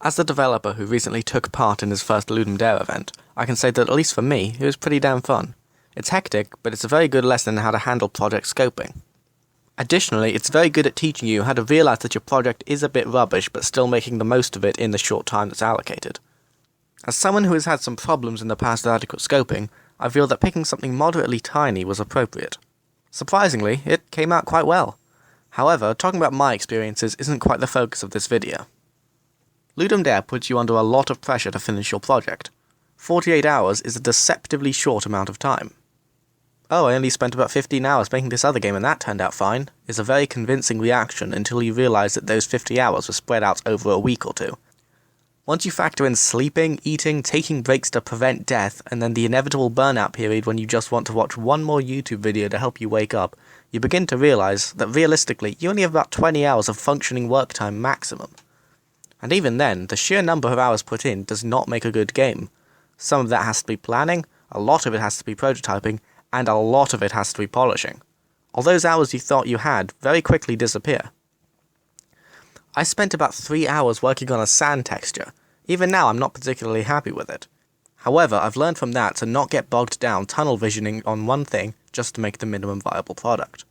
As the developer who recently took part in his first Ludum Dare event, I can say that at least for me, it was pretty damn fun. It's hectic, but it's a very good lesson in how to handle project scoping. Additionally, it's very good at teaching you how to realize that your project is a bit rubbish but still making the most of it in the short time that's allocated. As someone who has had some problems in the past with adequate scoping, I feel that picking something moderately tiny was appropriate. Surprisingly, it came out quite well. However, talking about my experiences isn't quite the focus of this video. Ludum Dare puts you under a lot of pressure to finish your project. 48 hours is a deceptively short amount of time. "Oh, I only spent about 15 hours making this other game and that turned out fine," is a very convincing reaction until you realize that those 50 hours were spread out over a week or two. Once you factor in sleeping, eating, taking breaks to prevent death, and then the inevitable burnout period when you just want to watch one more YouTube video to help you wake up, you begin to realize that realistically you only have about 20 hours of functioning work time maximum. And even then, the sheer number of hours put in does not make a good game. Some of that has to be planning, a lot of it has to be prototyping, and a lot of it has to be polishing. All those hours you thought you had very quickly disappear. I spent about 3 hours working on a sand texture. Even now I'm not particularly happy with it. However, I've learned from that to not get bogged down tunnel visioning on one thing just to make the minimum viable product.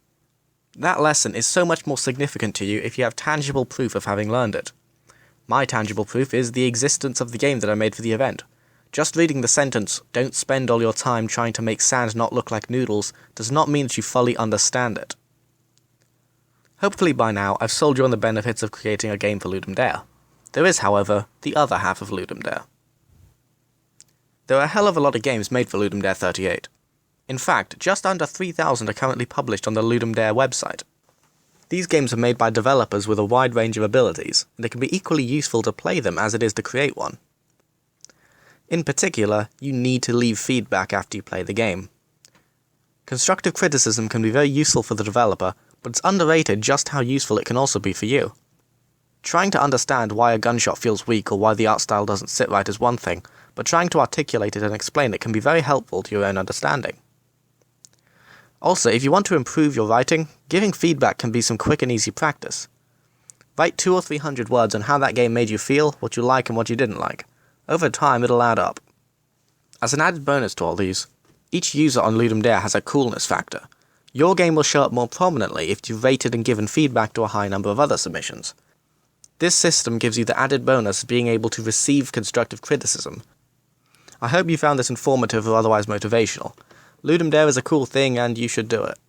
That lesson is so much more significant to you if you have tangible proof of having learned it. My tangible proof is the existence of the game that I made for the event. Just reading the sentence, "Don't spend all your time trying to make sand not look like noodles," does not mean that you fully understand it. Hopefully by now I've sold you on the benefits of creating a game for Ludum Dare. There is, however, the other half of Ludum Dare. There are a hell of a lot of games made for Ludum Dare 38. In fact, just under 3,000 are currently published on the Ludum Dare website. These games are made by developers with a wide range of abilities, and it can be equally useful to play them as it is to create one. In particular, you need to leave feedback after you play the game. Constructive criticism can be very useful for the developer, but it's underrated just how useful it can also be for you. Trying to understand why a gunshot feels weak or why the art style doesn't sit right is one thing, but trying to articulate it and explain it can be very helpful to your own understanding. Also, if you want to improve your writing, giving feedback can be some quick and easy practice. Write 200 or 300 words on how that game made you feel, what you like and what you didn't like. Over time, it'll add up. As an added bonus to all these, each user on Ludum Dare has a coolness factor. Your game will show up more prominently if you've rated and given feedback to a high number of other submissions. This system gives you the added bonus of being able to receive constructive criticism. I hope you found this informative or otherwise motivational. Ludum Dare is a cool thing and you should do it.